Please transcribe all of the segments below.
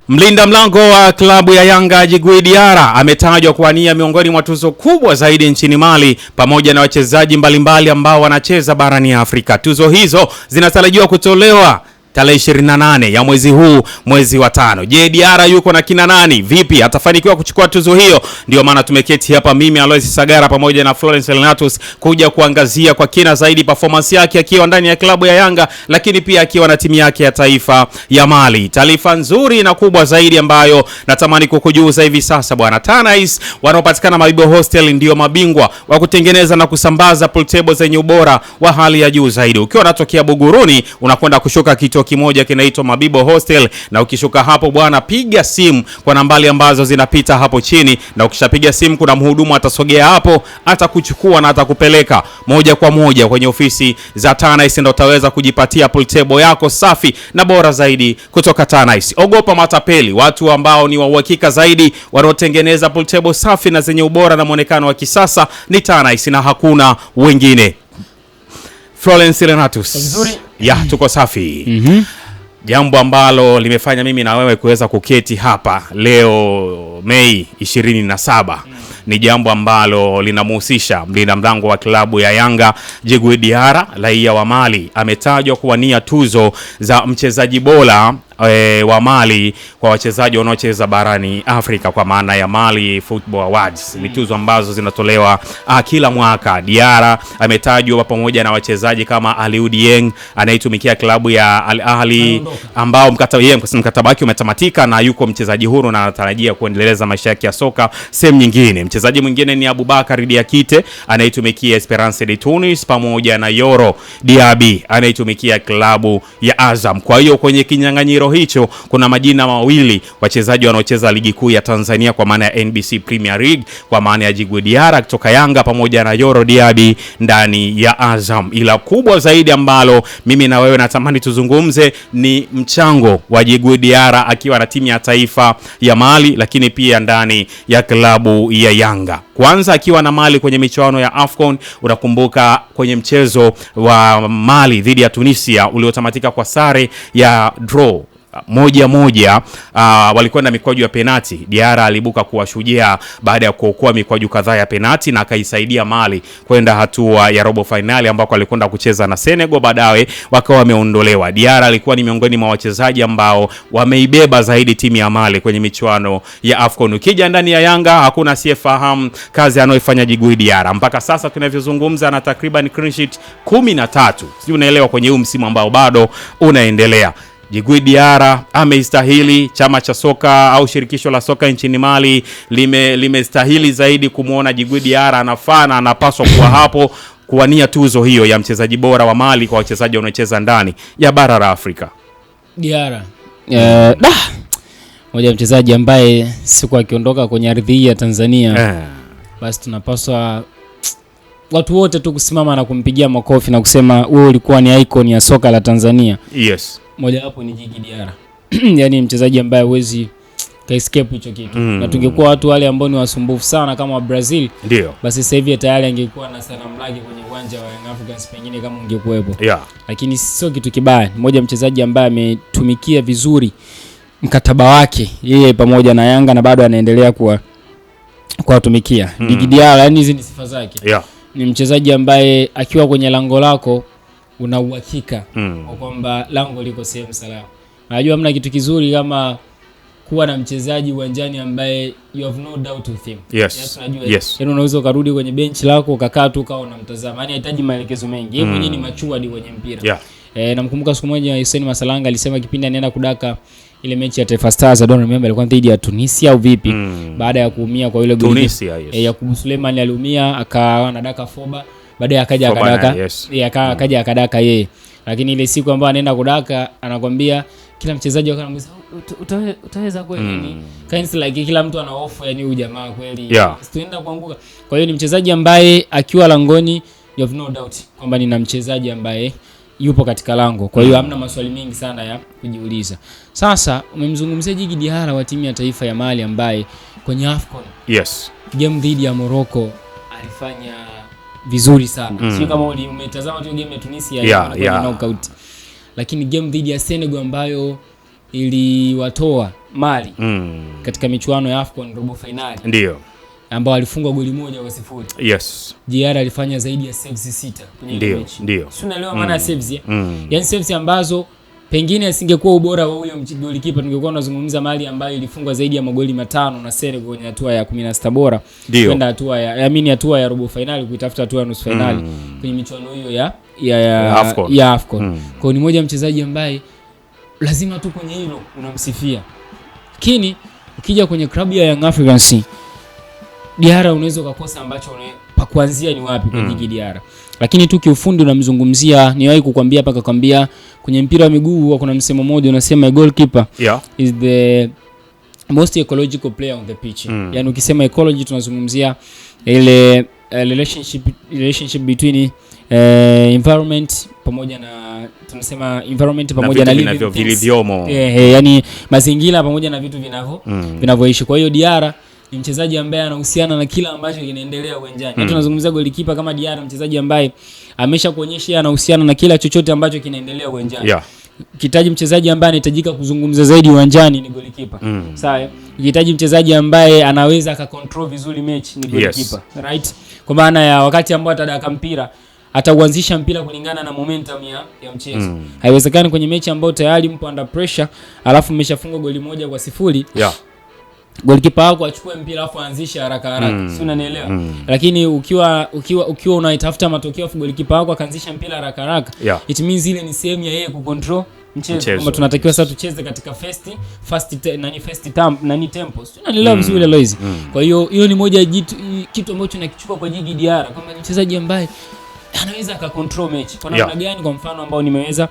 Mlinda mlango wa klabu ya Yanga Djigui Diarra ametajwa kuwania miongoni mwa tuzo kubwa zaidi nchini Mali pamoja na wachezaji mbalimbali ambao wanacheza barani Afrika. Tuzo hizo zinatarajiwa kutolewa tarehe 28 ya mwezi wa 5. Je, Diarra yuko na kina nani? Vipi atafanikiwa kuchukua tuzo hiyo? Ndio maana tumeketi hapa mimi Alois Sagara pamoja na Florence Lenatus kuja kuangazia kwa kina zaidi performance yake akiwa ndani ya klabu ya Yanga, lakini pia akiwa na timu yake ya taifa ya Mali. Taarifa nzuri na kubwa zaidi ambayo natamani kukujuza hivi sasa bwana. Tanais wanaopatikana Mabibo Hostel ndio mabingwa wa kutengeneza na kusambaza pool table zenye ubora wa hali ya juu zaidi. Ukiwa unatokea Buguruni unakwenda kushuka kituo kimoja kinaitwa Mabibo Hostel, na ukishuka hapo bwana, piga simu kwa nambari ambazo zinapita hapo chini, na ukishapiga simu kuna mhudumu atasogea hapo, atakuchukua na atakupeleka moja kwa moja kwenye ofisi za Tanais, ndio utaweza kujipatia pool table yako safi na bora zaidi kutoka Tanais. Ogopa matapeli, watu ambao ni wa uhakika zaidi wanaotengeneza pool table safi na zenye ubora na muonekano wa kisasa ni Tanais na hakuna wengine. Florence Lenatus. Vizuri. Ya, tuko safi. Jambo ambalo limefanya mimi na wewe kuweza kuketi hapa leo Mei 27 ni jambo ambalo linamhusisha mlinda mlango wa klabu ya Yanga Djigui Diarra, raia wa Mali. Ametajwa kuwania tuzo za mchezaji bora wa Mali kwa wachezaji wanaocheza barani Afrika, kwa maana ya Mali Football Awards. Ni tuzo ambazo zinatolewa kila mwaka. Diarra ametajwa pamoja na wachezaji kama Aliou Dieng anayetumikia klabu ya Al Ahly, ambao mkataba wake umetamatika na yuko mchezaji huru na anatarajia kuendeleza maisha yake ya soka sehemu nyingine. Mchezaji mwingine ni Aboubakar Diakite anayetumikia Esperance de Tunis, pamoja na Yoro Diaby anayetumikia klabu ya Azam. Kwa hiyo kwenye kinyang'anyiro hicho kuna majina mawili wachezaji wanaocheza ligi kuu ya Tanzania kwa maana ya NBC Premier League, kwa maana ya Djigui Diarra kutoka Yanga pamoja na Yoro Diaby ndani ya Azam. Ila kubwa zaidi ambalo mimi na wewe natamani tuzungumze ni mchango wa Djigui Diarra akiwa na timu ya taifa ya Mali, lakini pia ndani ya klabu ya Yanga. Kwanza akiwa na Mali kwenye michuano ya AFCON, unakumbuka kwenye mchezo wa Mali dhidi ya Tunisia uliotamatika kwa sare ya draw 1-1, walikwenda mikwaju ya penati. Diarra alibuka kuwa shujaa baada ya kuokoa mikwaju kadhaa ya penati na akaisaidia Mali kwenda hatua ya robo finali ambako alikwenda kucheza na Senegal, baadaye wakawa wameondolewa. Diarra alikuwa ni miongoni mwa wachezaji ambao wameibeba zaidi timu ya Mali kwenye michuano ya AFCON. Ukija ndani ya Yanga hakuna asiyefahamu kazi anayofanya Djigui Diarra. Mpaka sasa tunavyozungumza na takriban clean sheet 13. Sio, unaelewa, kwenye huu msimu ambao bado unaendelea. Djigui Diarra ameistahili. Chama cha soka au shirikisho la soka nchini Mali limestahili zaidi kumuona Djigui Diarra anafaa na anapaswa kuwa hapo kuwania tuzo hiyo ya mchezaji bora wa Mali kwa wachezaji wanaocheza ndani ya bara la Afrika. Diarra moja mchezaji ambaye siku akiondoka kwenye ardhi ya Tanzania basi tunapaswa watu wote tu kusimama na kumpigia makofi na kusema wewe ulikuwa ni icon ya soka la Tanzania. Yes. Moja hapo ni Djigui Diarra. Yaani mchezaji ambaye huwezi ka escape hicho kitu. Na tungekuwa watu wale ambao ni wasumbufu sana kama wa Brazil, ndio basi sasa hivi tayari angekuwa na sanamu lake kwenye uwanja wa Young Africans pengine kama ungekuepo. Yeah. Lakini sio kitu kibaya. Mmoja mchezaji ambaye ametumikia vizuri mkataba wake yeye pamoja na Yanga na bado anaendelea kuwatumikia. Djigui Diarra, yani hizi ni sifa zake. Yeah. Ni mchezaji ambaye akiwa kwenye lango lako una uhakika kwamba lango liko sehemu salama. Unajua hamna kitu kizuri kama kuwa na mchezaji uwanjani ambaye you have no doubt with him. Yes. Yes. Yaani unaweza ukarudi kwenye bench lako ukakaa tu kama unamtazama. Yaani hahitaji maelekezo mengi. Yeye mwenyewe ni machua kwenye mpira. Yeah. Namkumbuka siku moja Hussein Masalanga alisema kipindi anaenda kudaka ile mechi ya Taifa Stars, I don't remember alikuwa dhidi ya Tunisia au vipi, baada ya kuumia kwa yule goli Yakubu Suleiman aliumia akawa anadaka foba, baadaye akaja akadaka akaja akadaka yeye. Lakini ile siku ambayo anaenda kudaka anakuambia kila mchezaji akamuuliza utaweza kweli nini? Kainsi like kila mtu ana hofu, yani huyu jamaa kweli tuenda kuanguka. Kwa hiyo ni mchezaji ambaye akiwa langoni you have no doubt kwamba nina mchezaji ambaye yupo katika lango. Kwa hiyo hamna maswali mengi sana ya kujiuliza. Sasa umemzungumzia Djigui Diarra wa timu ya taifa ya Mali ambaye kwenye AFCON game dhidi ya Morocco alifanya vizuri sana. Sio kama umetazama tu game ya Tunisia ya knockout. Lakini game dhidi ya Senegal ambayo iliwatoa Mali katika michuano ya AFCON robo finali. Ndio. Ambao alifungwa goli 1-0. Yes. JR alifanya zaidi ya saves 6 kwenye mechi. Ndio. Si unaelewa maana ya saves? Yaani saves ambazo pengine asingekuwa ubora wa huyo golikipa tungekuwa tunazungumza Mali ambayo ilifungwa zaidi ya magoli 5 na Senegal kwenye hatua ya 16 bora kwenda hatua ya robo finali kuitafuta hatua ya nusu finali kwenye michuano hiyo ya AFCON. Kwa ni moja mchezaji ambaye lazima tu kwenye hilo unamsifia. Lakini ukija kwenye klabu ya Young Africans, Diarra unaweza kukosa ambacho pa kuanzia ni wapi kwa Djigui Diarra. Lakini tu kiufundi unamzungumzia, niwahi kukwambia hapa kakwambia kwenye mpira wa miguu kuna msemo mmoja unasema goalkeeper is the most ecological player on the pitch. Yaani ukisema ecology tunazungumzia ile relationship between environment pamoja na tunasema environment pamoja na vilivyomo. Yaani mazingira pamoja na vitu vinavyoishi. Kwa hiyo Diarra ni mchezaji ambaye anahusiana na kila ambacho kinaendelea uwanjani. Tunazungumzia golikipa kama Diarra, mchezaji ambaye ameshakuonyesha anahusiana na kila chochote ambacho kinaendelea uwanjani. Ukihitaji mchezaji ambaye anahitajika kuzungumza zaidi uwanjani ni golikipa. Sawa? Ukihitaji mchezaji ambaye anaweza akakontrol vizuri mechi ni golikipa. Right? Kwa maana ya wakati ambao atadaka mpira atauanzisha mpira kulingana na momentum ya mchezo. Haiwezekani kwenye mechi ambayo tayari mpo under pressure alafu mmeshafunga goli 1-0. Golikipa wako achukue mpira alafu aanzishe haraka. Si unanielewa? Lakini ukiwa unaitafuta matokeo afu golikipa wako akaanzisha mpira haraka, it means ile ni sehemu ya yeye kucontrol mchezo. Kama tunatakiwa sasa tucheze katika fast tempo. Unanielewa vizuri Loizi? Kwa hiyo ni moja kitu ambacho nakichukua kwa Djigui Diarra kama mchezaji ambaye anaweza akacontrol mechi. Kwa namna gani? Kwa mfano ambao nimeweza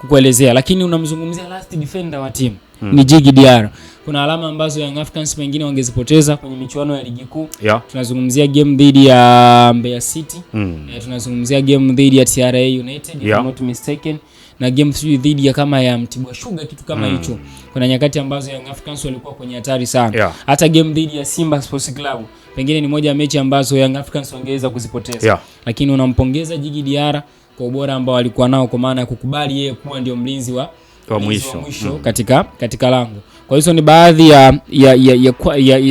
kukuelezea. Lakini unamzungumzia last defender wa timu ni Djigui Diarra. Kuna alama ambazo Young Africans pengine wangezipoteza kwenye michuano ya ligi kuu. Tunazungumzia game dhidi ya Mbeya City. Tunazungumzia game dhidi ya TRA United if I'm not mistaken. Na game dhidi ya kama ya Mtibwa Sugar kitu kama hicho. Kuna nyakati ambazo Young Africans walikuwa kwenye hatari sana. Hata game dhidi ya Simba Sports Club pengine ni moja ya mechi ambazo Young Africans wangeweza kuzipoteza. Lakini unampongeza Djigui Diarra kwa ubora ambao alikuwa nao, kwa maana ya kukubali yeye kuwa ndio mlinzi wa mwisho katika lango. Kwa hiyo ni baadhi ya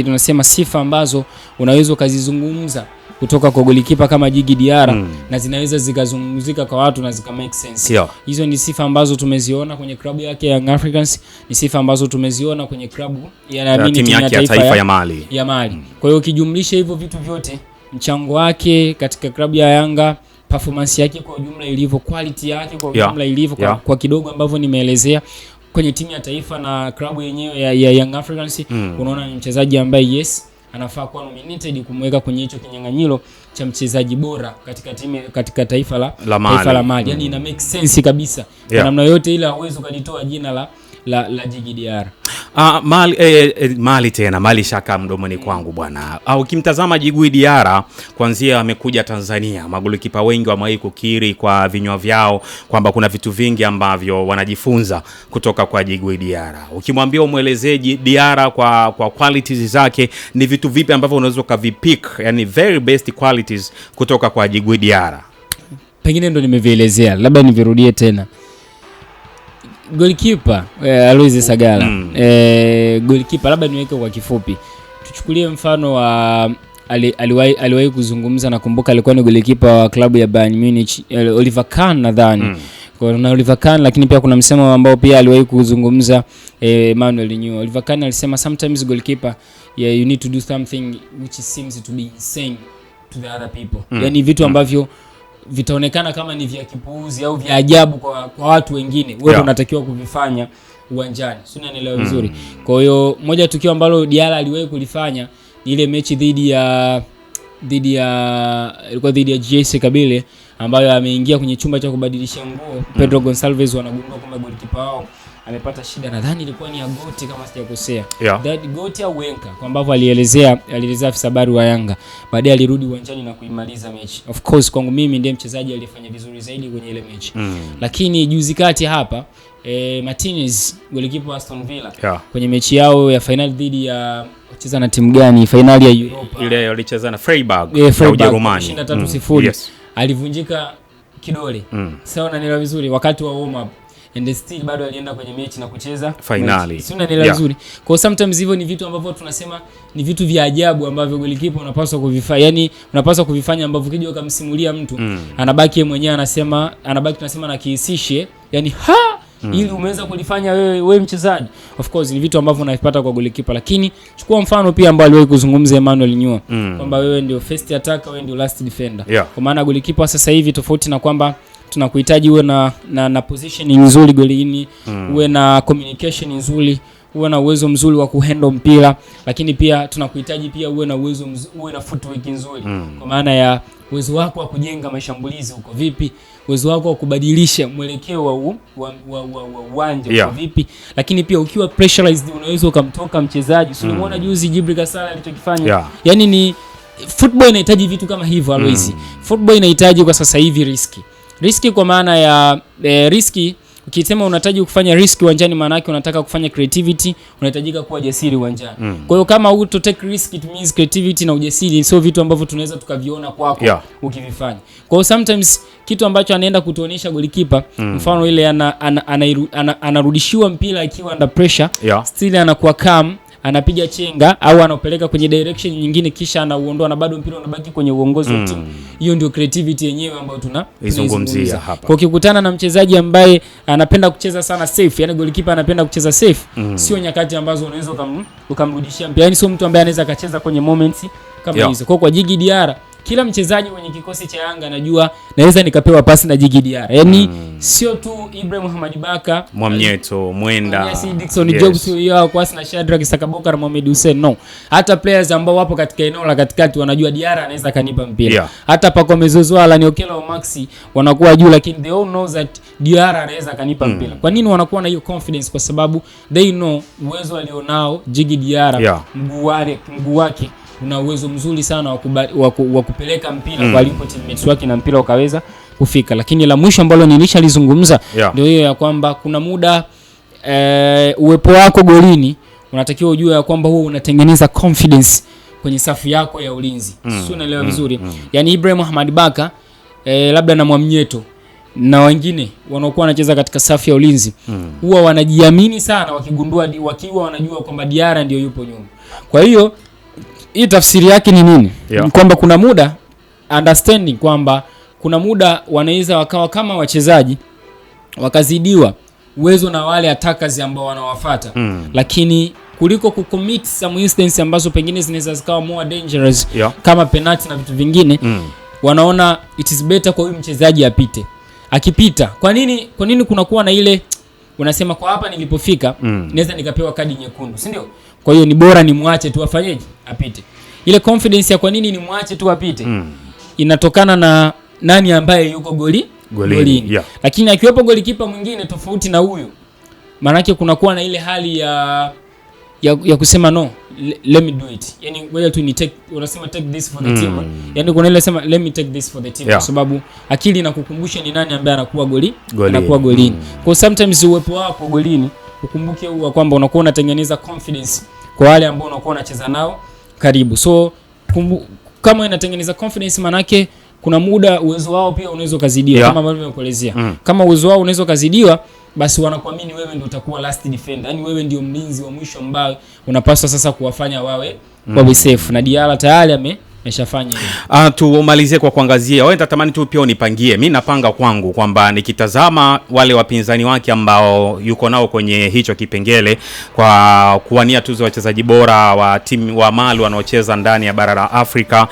tunasema sifa ambazo unaweza ukazizungumza kutoka kwa golikipa kama Djigui Diarra na zinaweza zikazungumzika kwa watu na zika make sense. Hizo ni sifa ambazo tumeziona kwenye klabu yake Young Africans, ni sifa ambazo tumeziona kwenye klabu ya timu ya taifa ya Mali. Kwa hiyo ukijumlisha hivyo vitu vyote, mchango wake katika klabu ya Yanga, performance yake kwa ujumla ilivyo, quality yake kwa ujumla ilivyo, kwa kidogo ambavyo nimeelezea kwenye timu ya taifa na klabu yenyewe ya Young Africans, unaona ni mchezaji ambaye anafaa kuwa nominated kumweka kwenye hicho kinyang'anyiro cha mchezaji bora katika taifa la Mali. Yaani ina make sense kabisa. Kwa namna yote ile hauwezi kulitoa jina la Djigui Diarra. Mali shaka mdomoni kwangu bwana. Ukimtazama Djigui Diarra kuanzia amekuja Tanzania, magolikipa wengi wamewahi kukiri kwa vinywa vyao kwamba kuna vitu vingi ambavyo wanajifunza kutoka kwa Djigui Diarra. Ukimwambia umuelezee Diarra kwa qualities zake, ni vitu vipi ambavyo unaweza kuvipick, yani very best qualities kutoka kwa Djigui Diarra? Pengine ndo nimevielezea, labda nivirudie tena. Goalkeeper Aloyce Sagala. Goalkeeper labda niweke kwa kifupi. Tuchukulie mfano wa aliwahi kuzungumza, nakumbuka alikuwa ni goalkeeper wa klabu ya Bayern Munich, Oliver Kahn nadhani. Kuna Oliver Kahn, lakini pia kuna msemo ambao pia aliwahi kuzungumza Manuel Neuer. Oliver Kahn alisema sometimes goalkeeper you need to do something which seems to be insane to the other people. Yaani vitu ambavyo vitaonekana kama ni vya kipuuzi au vya ajabu kwa watu wengine, wewe unatakiwa kuvifanya uwanjani. Si unanielewa vizuri? Kwa hiyo moja tukio ambalo Diarra aliwahi kulifanya ni ile mechi dhidi ya GS Kabile, ambayo ameingia kwenye chumba cha kubadilisha nguo. Pedro Gonçalves wanagundua kwamba golikipa wao amepata shida, nadhani ilikuwa ni ya goti kama sijakosea. That goti au wenka, kwa ambavyo alielezea afisa habari wa Yanga. Baadaye alirudi uwanjani na kuimaliza mechi. Of course kwangu mimi ndiye mchezaji aliyefanya vizuri zaidi kwenye ile mechi. Lakini juzi kati hapa Martinez, golikipa wa Aston Villa, kwenye mechi yao ya final dhidi ya wacheza na timu gani, finali ya Europa ile walicheza na Freiburg ya Ujerumani, 3-0. Alivunjika kidole. Sawa, unanielewa vizuri, wakati wa warm up. and still bado alienda kwenye mechi na kucheza finali. Sio nani nzuri. Kwa sometimes hivyo ni vitu ambavyo tunasema ni vitu vya ajabu ambavyo goalkeeper unapaswa kuvifanya. Yani unapaswa kuvifanya ambavyo kija ukamsimulia mtu anabaki yeye mwenyewe tunasema na kihisishe. Yani ili umeweza kulifanya wewe mchezaji. Of course ni vitu ambavyo unavipata kwa goalkeeper, lakini chukua mfano pia ambao aliwahi kuzungumza Emmanuel Nyua kwamba wewe ndio first attacker, wewe ndio last defender. Kwa maana goalkeeper sasa hivi tofauti na kwamba tunakuhitaji uwe na positioning nzuri golini, uwe na communication nzuri, uwe na uwezo mzuri wa kuhandle mpira, lakini pia tunakuhitaji pia uwe na uwe na footwork nzuri. Kwa maana ya uwezo wako wa kujenga mashambulizi uko vipi, uwezo wako wa kubadilisha mwelekeo wa uwanja uko vipi, lakini pia ukiwa pressurized unaweza ukamtoka mchezaji. So unaona juzi Djibril Kasala alichokifanya. Yani ni football inahitaji vitu kama hivyo always. Football inahitaji kwa sasa hivi riski kwa maana ya riski. Ukisema unahitaji kufanya risk uwanjani, maana yake unataka kufanya creativity, unahitajika kuwa jasiri uwanjani. Kwa hiyo kama auto take risk, it means creativity na ujasiri sio vitu ambavyo tunaweza tukaviona kwako ukivifanya. Kwa hiyo sometimes kitu ambacho anaenda kutuonesha goalkeeper, mfano ile anarudishiwa mpira akiwa under pressure, still anakuwa calm, anapiga chenga au anapeleka kwenye direction nyingine kisha anauondoa na bado mpira unabaki kwenye uongozi wa timu. Hiyo ndio creativity yenyewe ambayo tunaizungumzia hapa. Kwa ukikutana na mchezaji ambaye anapenda kucheza sana safe, yani goalkeeper anapenda kucheza safe, sio nyakati ambazo unaweza ukamrudishia mpira. Yani sio mtu ambaye anaweza akacheza kwenye moments kama hizo. Kwa Djigui Diarra, kila mchezaji kwenye kikosi cha Yanga anajua naweza nikapewa pasi na Djigui Diarra. Yani sio tu Ibrahim Mohamed Baka, Mwamnyeto, Mwenda, Dickson Jobs yao kwa na Shadrack Sakaboka na Mohamed Hussein. No. Hata players ambao wapo katika eneo la katikati wanajua Diarra anaweza kanipa mpira. Hata Pacome Zouzoua ni Okello au Maxi wanakuwa juu, lakini they all know that Diarra anaweza kanipa mpira. Kwa nini wanakuwa na hiyo confidence? Kwa sababu they know uwezo alionao Djigui Diarra, mguu wake una uwezo mzuri sana wa kupeleka mpira kwa alipo teammates wake na mpira ukaweza kufika. Lakini la mwisho ambalo nilishalizungumza ndio hiyo ya kwamba kuna muda uwepo wako golini unatakiwa ujue ya kwamba huo unatengeneza confidence kwenye safu yako ya ulinzi. Sio, unaelewa vizuri? Yani Ibrahim Mohamed Baka labda na Mwamnyeto na wengine wanaokuwa wanacheza katika safu ya ulinzi huwa wanajiamini sana wakiwa wanajua kwamba Diarra ndio yupo nyuma. Kwa hiyo hii tafsiri yake ni nini? Kwamba kuna muda understanding kwamba kuna muda wanaweza wakawa kama wachezaji wakazidiwa uwezo na wale attackers ambao wanawafuata, lakini kuliko kucommit some instances ambazo pengine zinaweza zikawa more dangerous kama penalty na vitu vingine, wanaona it is better kwa huyu mchezaji apite. Akipita, kwa nini kunakuwa na ile unasema kwa hapa nilipofika naweza nikapewa kadi nyekundu, si ndio? Kwa hiyo ni bora nimwache tu afanyeje, apite. Ile confidence ya kwa nini nimwache tu apite inatokana na nani ambaye yuko golini. Lakini akiwepo golikipa mwingine tofauti na huyo, maana yake kunakuwa na ile hali ya kusema no, let me do it. Yani wewe tu ni unasema take this for the team. Yani kuna ile sema let me take this for the team, kwa sababu akili inakukumbusha ni nani ambaye anakuwa golini. Kwa sometimes uwepo wako golini ukumbuke huwa kwamba unakuwa unatengeneza confidence kwa wale ambao unakuwa unacheza nao karibu. So kama inatengeneza confidence, manake kuna muda uwezo wao pia unaweza kuzidiwa kama ambavyo nimekuelezea. Kama uwezo wao unaweza kuzidiwa, basi wanakuamini wewe ndio utakuwa last defender. Yani wewe ndio mlinzi wa mwisho ambao unapaswa sasa kuwafanya wawe safe, na Diarra tayari ameshafanya hivyo. Tumalizie kwa kuangazia, wewe nitatamani tu pia unipangie. Mimi napanga kwangu kwamba nikitazama wale wapinzani wake ambao yuko nao kwenye hicho kipengele kwa kuwania tuzo wachezaji bora wa timu wa Mali wanaocheza ndani ya bara la Afrika,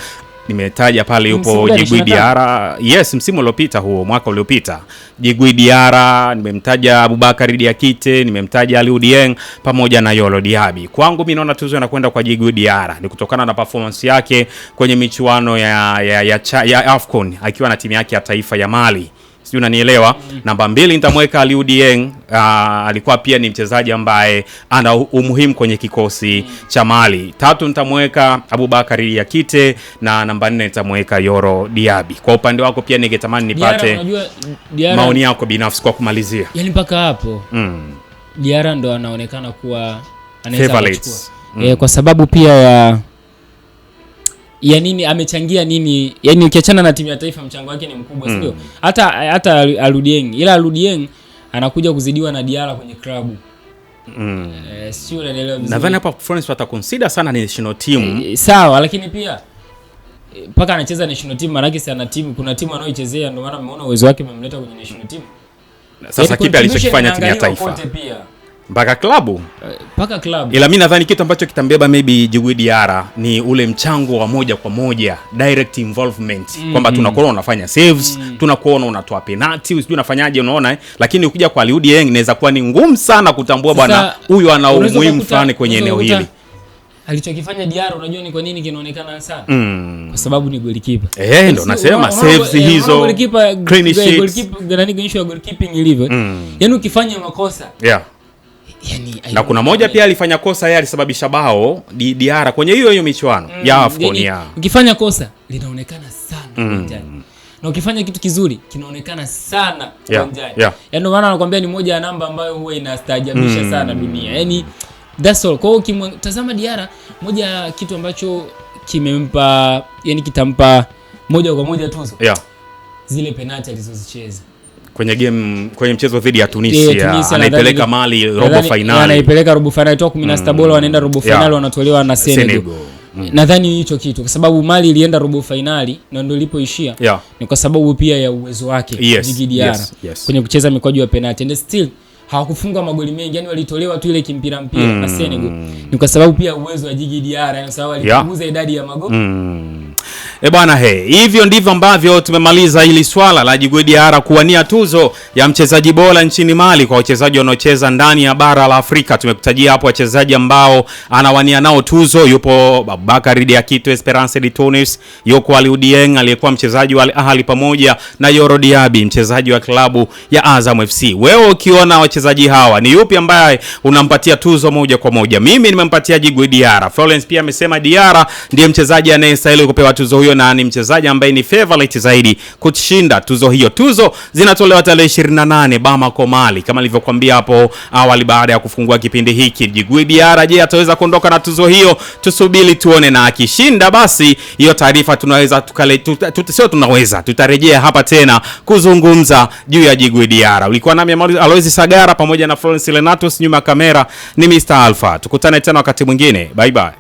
nimetaja pale yupo Djigui Diarra. Yes, msimu uliopita huo, mwaka uliopita. Djigui Diarra, nimemtaja Aboubakar Diakite, nimemtaja Aliou Dieng pamoja na Yolo Diaby. Kwangu mimi naona tuzo inakwenda kwa Djigui Diarra ni kutokana na performance yake kwenye michuano ya AFCON akiwa na timu yake ya taifa ya Mali. Sijui unanielewa. Namba 2 nitamweka Aliou Dieng. Alikuwa pia ni mchezaji ambaye ana umuhimu kwenye kikosi cha Mali. 3 nitamweka Aboubakar Diakite na namba 4 nitamweka Yolo Diaby. Kwa upande wako pia ningetamani nipate maoni yako binafsi kwa kumalizia. Yaani mpaka hapo Diarra ndo anaonekana kuwa anaweza kuchukua. Kwa sababu pia ya nini amechangia nini, yani ukiachana na timu ya taifa mchango wake ni mkubwa, sio? Hata Aliou Dieng, ila Aliou Dieng anakuja kuzidiwa na Diarra kwenye klabu. Sio, unaelewa vizuri. Nadhani hapa France wataconsider sana national team. Sawa, lakini pia paka anacheza national team, maana yake si ana timu, kuna timu anayoichezea, ndio maana umeona uwezo wake umemleta kwenye national team. Sasa kipi alichokifanya timu ya taifa mpaka klabu? Mpaka klabu. Ila mimi nadhani kitu ambacho kitambeba maybe Djigui Diarra ni ule mchango wa moja kwa moja, direct involvement, kwamba tunakuona unafanya saves, tunakuona unatoa penalty, usijui unafanyaje, unaona lakini ukija kwa Aliou Dieng inaweza kuwa ni ngumu sana kutambua bwana huyu ana umuhimu fulani kwenye eneo hili. Alichokifanya Diarra unajua ni kwa nini kinaonekana sana? Kwa sababu ni goalkeeper. Ndio nasema saves hizo, clean sheets, goalkeeper nani kwenye goalkeeping ilivyo. Yaani ukifanya makosa. Yani, na kuna moja pia alifanya kosa, yeye alisababisha bao Diarra kwenye hiyo michuano ya AFCON. Ukifanya kosa linaonekana sana uwanjani. Na ukifanya kitu kizuri kinaonekana sana uwanjani. Yaani ndio maana anakuambia ni moja ya namba ambayo huwa inastaajabisha sana dunia. Yaani that's all. Kwa hiyo ukimtazama Diarra, moja ya kitu ambacho kimempa, yani kitampa moja kwa moja tuzo. Zile penalty alizozicheza kwenye game, kwenye mchezo dhidi ya Tunisia, anaipeleka Mali robo finali. Anaipeleka robo finali toka 16 bora, wanaenda robo finali, wanatolewa na Senegal. Nadhani hicho kitu kwa sababu Mali ilienda robo finali na ndio ilipoishia. Ni kwa sababu pia ya uwezo wake Djigui Diarra kwenye kucheza mikwaju ya penalty, and still hawakufunga magoli mengi, yani walitolewa tu ile kimpira na Senegal. Ni kwa sababu pia uwezo wa Djigui Diarra, kwa sababu alipunguza idadi ya magoli. Bwana hivyo ndivyo ambavyo tumemaliza hili swala la Djigui Diarra kuwania tuzo ya mchezaji bora nchini Mali kwa wachezaji wanaocheza ndani ya bara la Afrika. Tumekutajia hapo wachezaji ambao anawania nao tuzo. Yupo Aboubakar Diakité, Esperance de Tunis, yuko Aliou Dieng aliyekuwa mchezaji wa Al Ahly, pamoja na Yoro Diaby mchezaji wa klabu ya Azam FC. Wewe ukiona wachezaji hawa ni yupi ambaye unampatia tuzo moja kwa moja? Mimi nimempatia Djigui Diarra. Florence pia amesema Diarra ndiye mchezaji anayestahili kupewa tuzo hiyo na ni mchezaji ambaye ni favorite zaidi kushinda tuzo hiyo. Tuzo zinatolewa tarehe 28 Bamako, Mali, kama nilivyokuambia hapo awali baada ya kufungua kipindi hiki. Djigui Diarra, je, ataweza kuondoka na tuzo hiyo? Tusubiri tuone, na akishinda basi hiyo taarifa tutarejea hapa tena kuzungumza juu ya Djigui Diarra. Ulikuwa nami Aloysi Sagara pamoja na Florence Lenatus, nyuma ya kamera ni Mr. Alpha. Tukutane tena wakati mwingine. Bye bye.